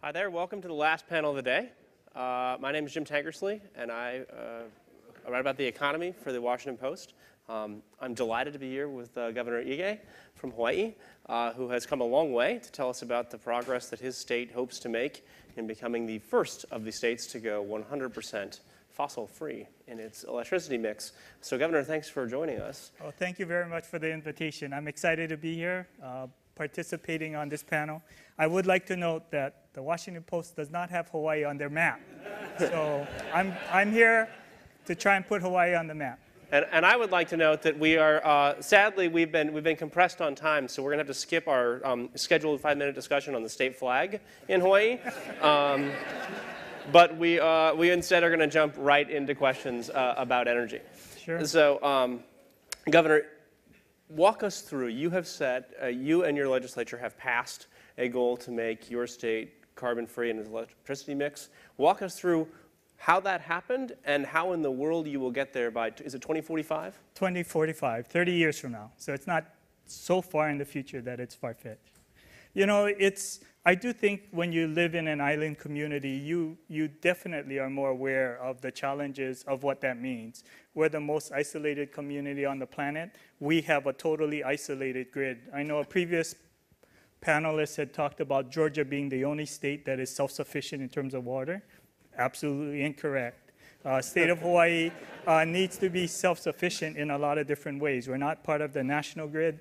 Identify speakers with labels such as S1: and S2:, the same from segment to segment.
S1: Hi there, welcome to the last panel of the day. My name is Jim Tankersley, and I write about the economy for the Washington Post. I'm delighted to be here with Governor Ige from Hawaii, who has come a long way to tell us about the progress that his state hopes to make in becoming the first of the states to go 100% fossil-free in its electricity mix. So, Governor, thanks for joining us.
S2: Well, thank you very much for the invitation. I'm excited to be here, participating on this panel. I would like to note that the Washington Post does not have Hawaii on their map. So I'm here to try and put Hawaii on the map.
S1: And I would like to note that we are, sadly, we've been compressed on time, so we're going to have to skip our scheduled 5-minute discussion on the state flag in Hawaii. But we instead are going to jump right into questions about energy.
S2: Sure.
S1: So, Governor, walk us through. You have said, you and your legislature have passed a goal to make your state carbon-free in its electricity mix. Walk us through how that happened and how in the world you will get there by, is it 2045?
S2: 2045, 30 years from now. So it's not so far in the future that it's far-fetched. You know, I do think when you live in an island community, you definitely are more aware of the challenges of what that means. We're the most isolated community on the planet. We have a totally isolated grid. I know a previous panelist had talked about Georgia being the only state that is self-sufficient in terms of water. Absolutely incorrect. State of Hawaii needs to be self-sufficient in a lot of different ways. We're not part of the national grid.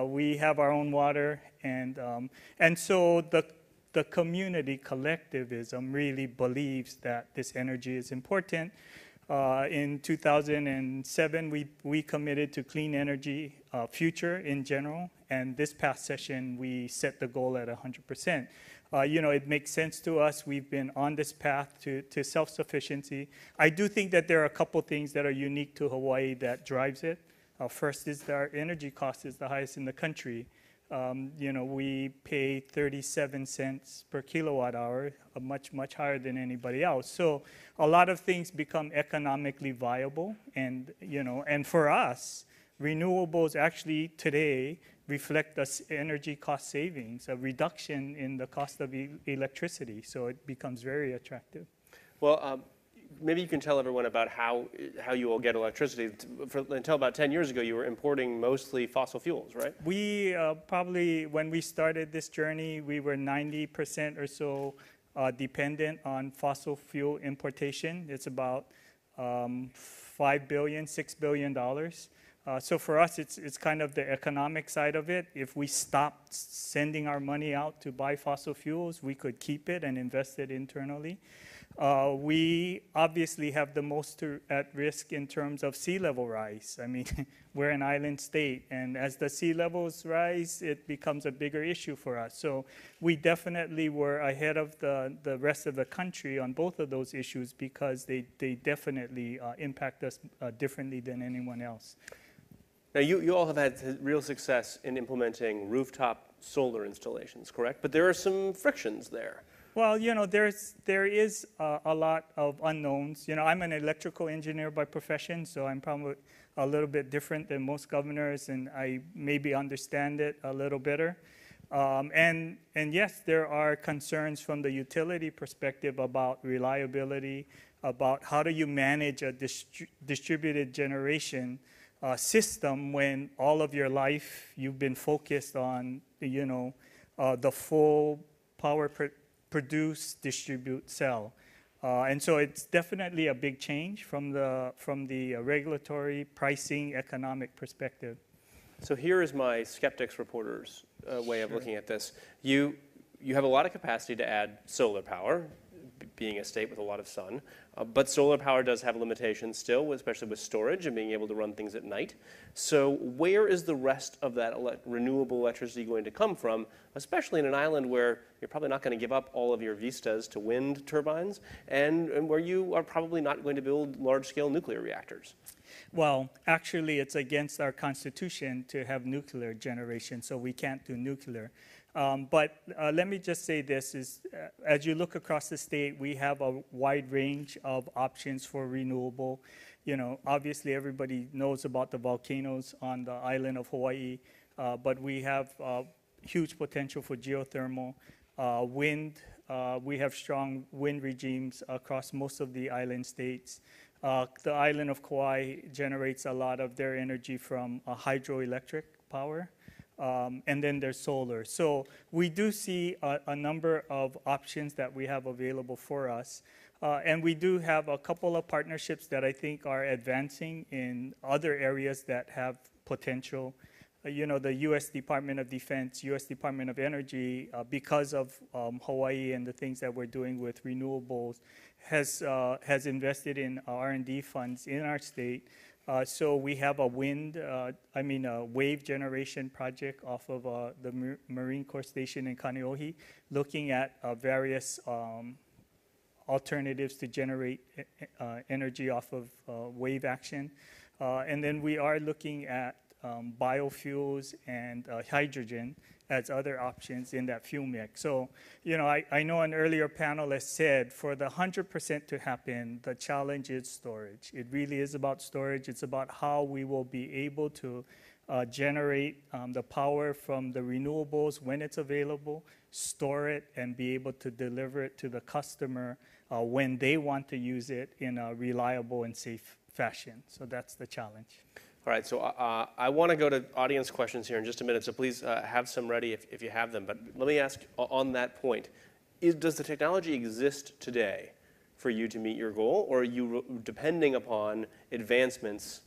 S2: We have our own water, and so the community collectivism really believes that this energy is important. In 2007, we committed to clean energy future in general, and this past session we set the goal at 100%. You know, it makes sense to us. We've been on this path to self-sufficiency. I do think that there are a couple things that are unique to Hawaii that drives it. First is that our energy cost is the highest in the country. You know, we pay 37 cents per kilowatt hour, much higher than anybody else. So a lot of things become economically viable, and you know, and for us, renewables actually today reflect us energy cost savings, a reduction in the cost of electricity. So it becomes very attractive.
S1: Well, maybe you can tell everyone about how you will get electricity. Until about 10 years ago, you were importing mostly fossil fuels, right?
S2: We probably, when we started this journey, we were 90% or so dependent on fossil fuel importation. It's about $5 billion, $6 billion. So for us, it's kind of the economic side of it. If we stopped sending our money out to buy fossil fuels, we could keep it and invest it internally. We obviously have the most at risk in terms of sea level rise. I mean, we're an island state, and as the sea levels rise, it becomes a bigger issue for us. So we definitely were ahead of the rest of the country on both of those issues because they definitely impact us differently than anyone else.
S1: Now, you all have had real success in implementing rooftop solar installations, correct? But there are some frictions there.
S2: Well, you know, there is a lot of unknowns. You know, I'm an electrical engineer by profession, so I'm probably a little bit different than most governors, and I maybe understand it a little better. And yes, there are concerns from the utility perspective about reliability, about how do you manage a distributed generation system when all of your life you've been focused on, you know, the full power produce, distribute, sell. And so it's definitely a big change from the regulatory, pricing, economic perspective.
S1: So here is my skeptics reporter's way of looking at this. You have a lot of capacity to add solar power, being a state with a lot of sun, but solar power does have limitations still, especially with storage and being able to run things at night. So where is the rest of that renewable electricity going to come from, especially in an island where you're probably not going to give up all of your vistas to wind turbines and where you are probably not going to build large-scale nuclear reactors?
S2: Well, actually, it's against our Constitution to have nuclear generation, so we can't do nuclear. But let me just say this, as you look across the state, we have a wide range of options for renewable. You know, obviously everybody knows about the volcanoes on the island of Hawaii, but we have huge potential for geothermal, wind, we have strong wind regimes across most of the island states. The island of Kauai generates a lot of their energy from hydroelectric power. And then there's solar. So we do see a number of options that we have available for us. And we do have a couple of partnerships that I think are advancing in other areas that have potential. The U.S. Department of Defense, U.S. Department of Energy, because of Hawaii and the things that we're doing with renewables, has invested in R&D funds in our state. So we have a wave generation project off of the Marine Corps Station in Kaneohe, looking at various alternatives to generate energy off of wave action. And then we are looking at biofuels and hydrogen as other options in that fuel mix. So, I know an earlier panelist said for the 100% to happen, the challenge is storage. It really is about storage. It's about how we will be able to generate the power from the renewables when it's available, store it, and be able to deliver it to the customer when they want to use it in a reliable and safe fashion. So that's the challenge.
S1: All right, so I want to go to audience questions here in just a minute, so please have some ready if you have them. But let me ask on that point, does the technology exist today for you to meet your goal, or are you depending upon advancements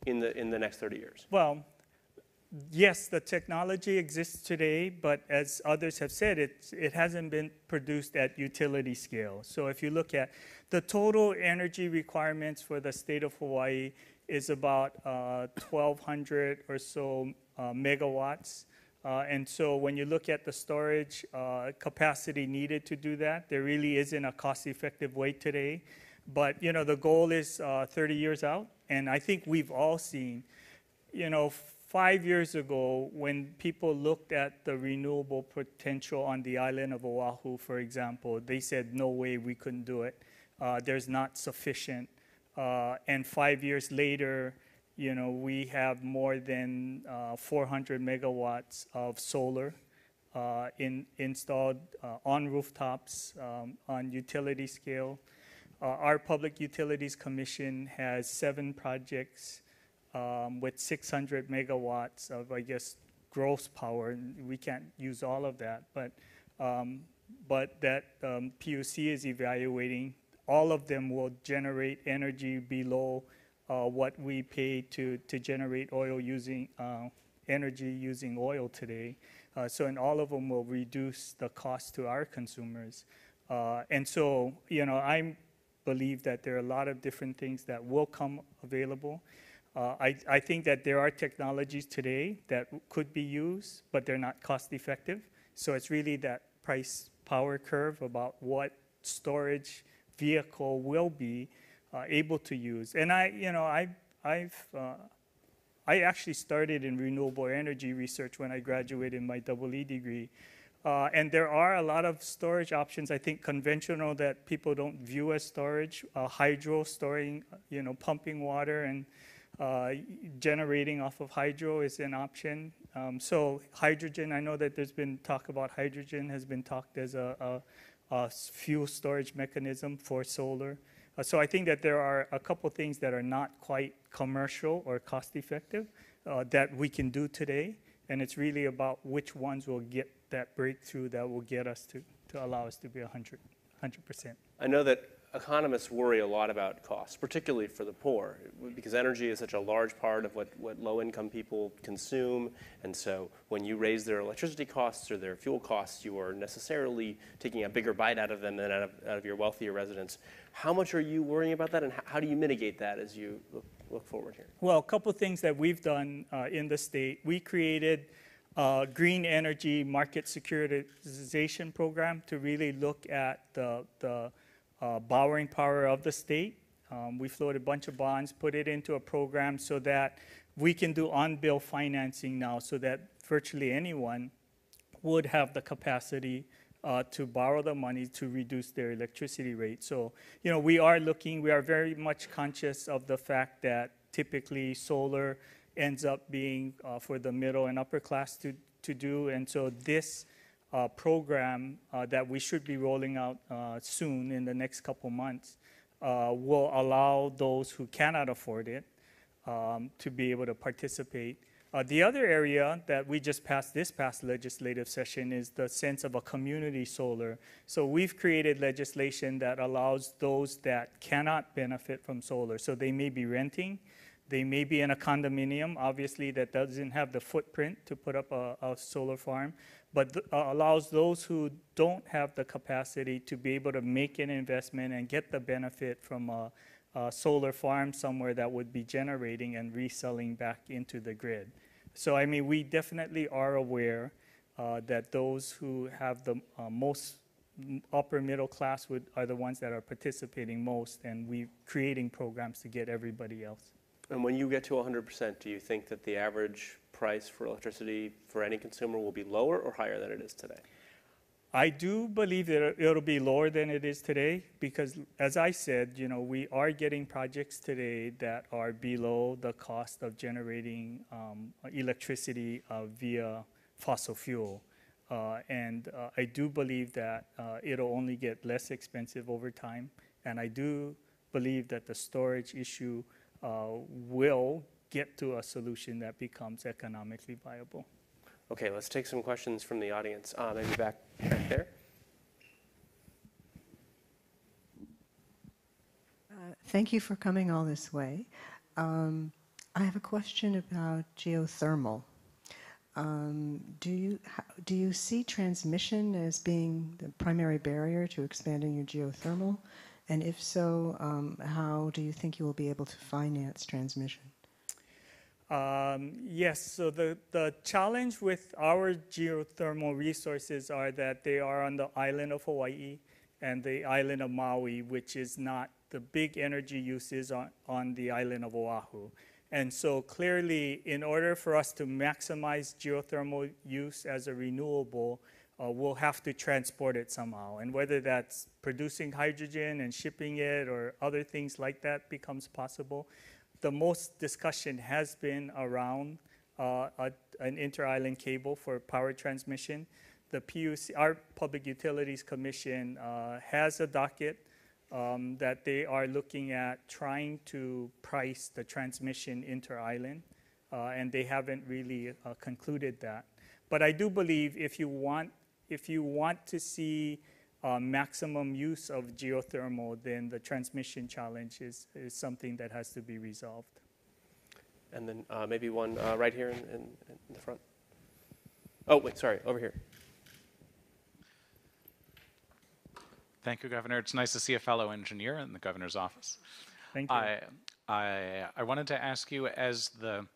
S1: in the next 30 years?
S2: Well, yes, the technology exists today, but as others have said, it hasn't been produced at utility scale. So if you look at the total energy requirements for the state of Hawaii is about 1,200 or so megawatts. And so when you look at the storage capacity needed to do that, there really isn't a cost-effective way today. But, the goal is 30 years out. And I think we've all seen, 5 years ago, when people looked at the renewable potential on the island of Oahu, for example, they said, no way, we couldn't do it. There's not sufficient. And 5 years later, we have more than 400 megawatts of solar installed on rooftops, on utility scale. Our Public Utilities Commission has 7 projects with 600 megawatts of, gross power. We can't use all of that, but that PUC is evaluating. All of them will generate energy below what we pay to generate energy using oil today. And all of them will reduce the cost to our consumers. And so, I believe that there are a lot of different things that will come available. I think that there are technologies today that could be used, but they're not cost effective. So it's really that price power curve about what storage vehicle will be able to use. And I actually started in renewable energy research when I graduated my EE degree. And there are a lot of storage options, I think conventional that people don't view as storage. Hydro storing, pumping water and generating off of hydro is an option. So hydrogen, I know that there's been talk about hydrogen has been talked as a fuel storage mechanism for solar. So I think that there are a couple things that are not quite commercial or cost effective that we can do today. And it's really about which ones will get that breakthrough that will get us to allow us to be 100%.
S1: I know that economists worry a lot about costs, particularly for the poor, because energy is such a large part of what low-income people consume. And so when you raise their electricity costs or their fuel costs, you are necessarily taking a bigger bite out of them than out of your wealthier residents. How much are you worrying about that, and how do you mitigate that as you look forward here?
S2: Well, a couple things that we've done in the state. We created a green energy market securitization program to really look at the borrowing power of the state. We floated a bunch of bonds, put it into a program so that we can do on-bill financing now so that virtually anyone would have the capacity to borrow the money to reduce their electricity rate. So, we are very much conscious of the fact that typically solar ends up being for the middle and upper class to do. And so this program that we should be rolling out soon in the next couple months will allow those who cannot afford it to be able to participate. The other area that we just passed this past legislative session is the sense of a community solar. So we've created legislation that allows those that cannot benefit from solar. So they may be renting, they may be in a condominium, obviously that doesn't have the footprint to put up a solar farm, but allows those who don't have the capacity to be able to make an investment and get the benefit from a solar farm somewhere that would be generating and reselling back into the grid. So I mean, we definitely are aware that those who have the most upper middle class are the ones that are participating most, and we're creating programs to get everybody else.
S1: And when you get to 100%, do you think that the average price for electricity for any consumer will be lower or higher than it is today?
S2: I do believe that it'll be lower than it is today because, as I said, you know, we are getting projects today that are below the cost of generating electricity via fossil fuel. And I do believe that it'll only get less expensive over time. And I do believe that the storage issue will get to a solution that becomes economically viable.
S1: Okay, let's take some questions from the audience. Maybe back there.
S3: Thank you for coming all this way. I have a question about geothermal. Do you see transmission as being the primary barrier to expanding your geothermal? And if so, how do you think you will be able to finance transmission?
S2: Yes, so the challenge with our geothermal resources are that they are on the island of Hawaii and the island of Maui, which is not the big energy uses on the island of Oahu. And so clearly, in order for us to maximize geothermal use as a renewable, we'll have to transport it somehow. And whether that's producing hydrogen and shipping it or other things like that becomes possible. The most discussion has been around an inter-island cable for power transmission. The PUC, our Public Utilities Commission, has a docket that they are looking at trying to price the transmission inter-island, and they haven't really concluded that. But I do believe if you want to see maximum use of geothermal, then the transmission challenge is something that has to be resolved.
S1: And then maybe one right here in the front. Oh, wait, sorry, over here.
S4: Thank you, Governor. It's nice to see a fellow engineer in the Governor's office.
S2: Thank you.
S4: I wanted to ask you, as the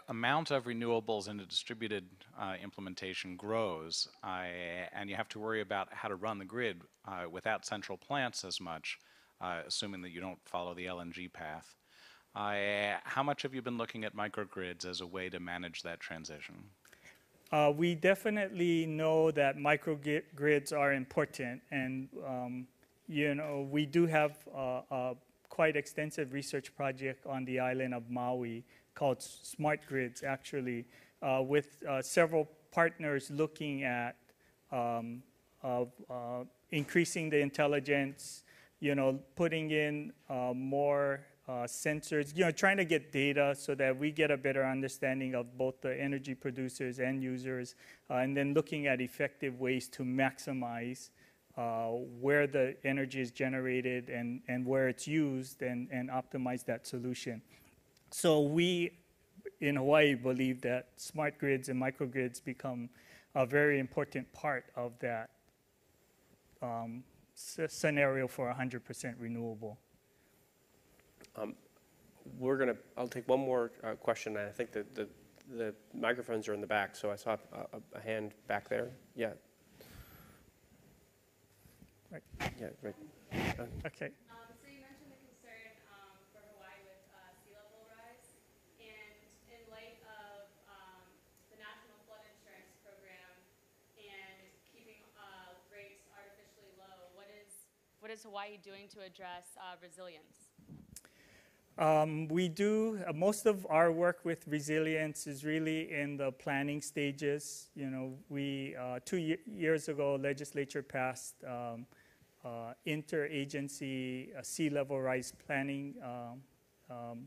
S4: amount of renewables in a distributed implementation grows, and you have to worry about how to run the grid without central plants as much, assuming that you don't follow the LNG path. How much have you been looking at microgrids as a way to manage that transition?
S2: We definitely know that microgrids are important, and you know, we do have a quite extensive research project on the island of Maui called Smart Grids, actually, with several partners looking at increasing the intelligence, you know, putting in more sensors, you know, trying to get data so that we get a better understanding of both the energy producers and users, and then looking at effective ways to maximize where the energy is generated and where it's used and optimize that solution. So we in Hawaii believe that smart grids and microgrids become a very important part of that scenario for 100% renewable.
S1: I'll take one more question, and I think that the microphones are in the back, so I saw a hand back there. Yeah.
S2: Right.
S1: Yeah, right.
S2: Okay.
S5: So you mentioned the concern for Hawaii with sea level rise, and in light of the National Flood Insurance Program and keeping rates artificially low, what is Hawaii doing to address resilience?
S2: We do, most of our work with resilience is really in the planning stages. You know, we, 2 years ago, legislature passed interagency sea level rise planning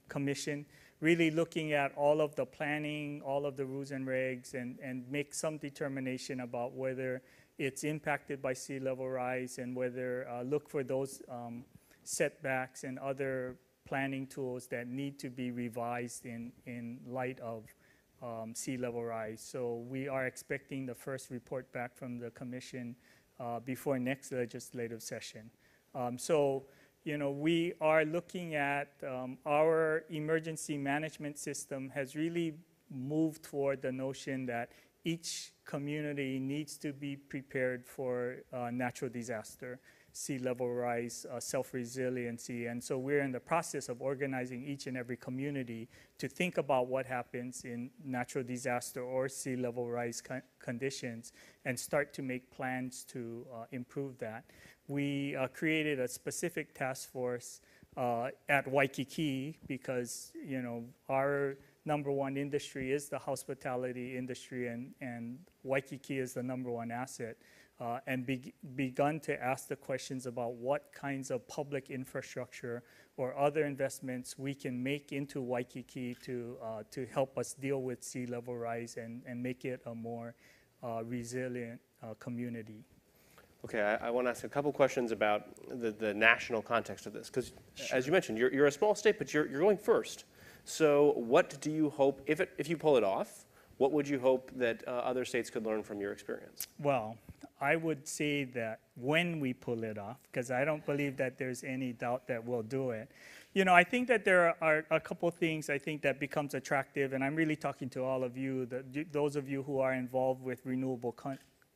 S2: commission, really looking at all of the planning, all of the rules and regs, and make some determination about whether it's impacted by sea level rise and whether look for those setbacks and other planning tools that need to be revised in light of sea level rise. So we are expecting the first report back from the commission before next legislative session. So, you know, we are looking at our emergency management system has really moved toward the notion that each community needs to be prepared for natural disaster, sea level rise, self-resiliency. And so we're in the process of organizing each and every community to think about what happens in natural disaster or sea level rise conditions and start to make plans to improve that. We created a specific task force at Waikiki because, you know, our #1 industry is the hospitality industry, and Waikiki is the #1 asset. And begun to ask the questions about what kinds of public infrastructure or other investments we can make into Waikiki to help us deal with sea level rise and make it a more resilient community.
S1: Okay, I want to ask a couple questions about the national context of this, because as you mentioned, you're a small state, but you're going first. So what do you hope, if you pull it off, what would you hope that other states could learn from your experience?
S2: Well, I would say that when we pull it off, because I don't believe that there's any doubt that we'll do it. You know, I think that there are a couple things I think that becomes attractive, and I'm really talking to all of you, those of you who are involved with renewable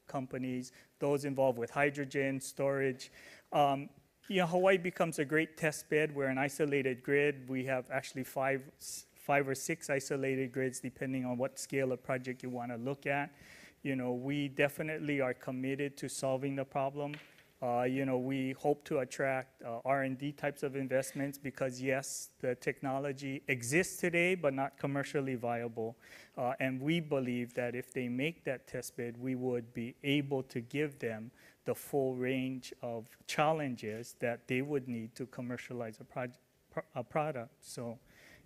S2: companies, those involved with hydrogen, storage. You know, Hawaii becomes a great test bed. We're an isolated grid. We have actually five or six isolated grids, depending on what scale of project you want to look at. You know, we definitely are committed to solving the problem. You know, we hope to attract R&D types of investments because, yes, the technology exists today, but not commercially viable. And we believe that if they make that test bed, we would be able to give them the full range of challenges that they would need to commercialize a product. So,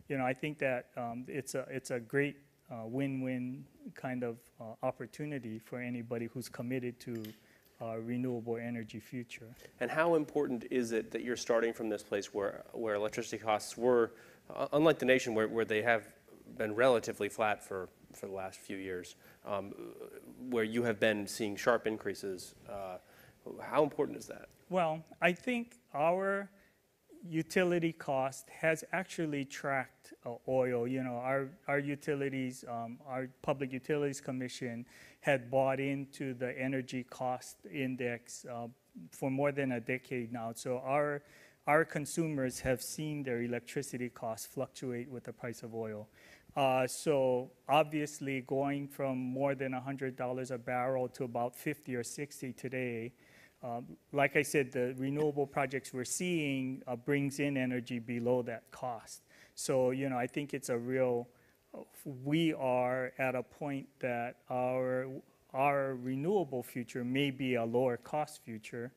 S2: you know, I think that it's a great win-win kind of opportunity for anybody who's committed to renewable energy future.
S1: And how important is it that you're starting from this place where electricity costs were, unlike the nation where they have been relatively flat for the last few years, where you have been seeing sharp increases? How important is that?
S2: Well, I think our utility cost has actually tracked oil. You know, our utilities, our Public Utilities Commission had bought into the energy cost index for more than a decade now. So our consumers have seen their electricity costs fluctuate with the price of oil. So obviously going from more than $100 a barrel to about 50 or 60 today, like I said, the renewable projects we're seeing brings in energy below that cost. So, you know, I think it's a real, we are at a point that our renewable future may be a lower cost future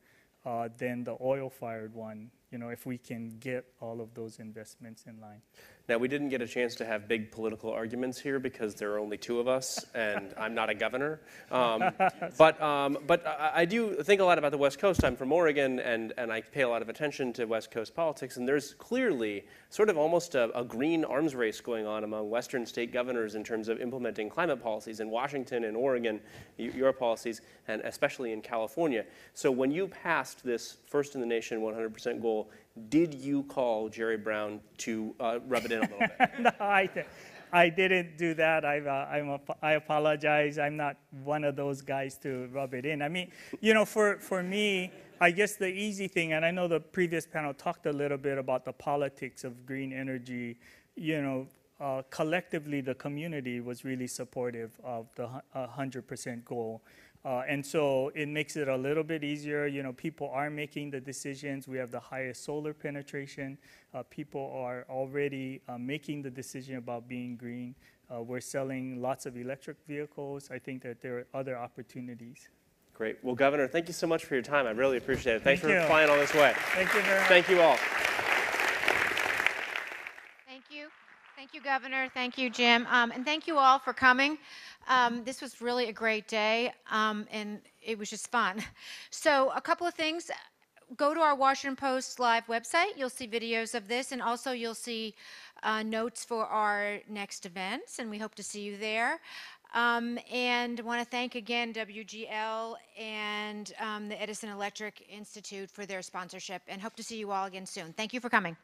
S2: than the oil-fired one, you know, if we can get all of those investments in line.
S1: Now, we didn't get a chance to have big political arguments here because there are only two of us, and I'm not a governor. But I do think a lot about the West Coast. I'm from Oregon, and I pay a lot of attention to West Coast politics, and there's clearly sort of almost a green arms race going on among Western state governors in terms of implementing climate policies in Washington and Oregon, your policies, and especially in California. So when you passed this first in the nation 100% goal, did you call Jerry Brown to rub it in a little bit?
S2: No, I didn't do that. I apologize. I'm not one of those guys to rub it in. I mean, you know, for me, I guess the easy thing, and I know the previous panel talked a little bit about the politics of green energy, you know, collectively the community was really supportive of the 100% goal. And so it makes it a little bit easier. You know, people are making the decisions. We have the highest solar penetration. People are already making the decision about being green. We're selling lots of electric vehicles. I think that there are other opportunities.
S1: Great. Well, Governor, thank you so much for your time. I really appreciate it. Thanks
S2: Thank
S1: for
S2: you.
S1: flying all this way.
S2: Thank you very much.
S1: Thank you all.
S6: Thank you. Thank you, Governor. Thank you, Jim. And thank you all for coming. This was really a great day, and it was just fun. So a couple of things. Go to our Washington Post Live website. You'll see videos of this, and also you'll see notes for our next events, and we hope to see you there. And want to thank again WGL and the Edison Electric Institute for their sponsorship, and hope to see you all again soon. Thank you for coming.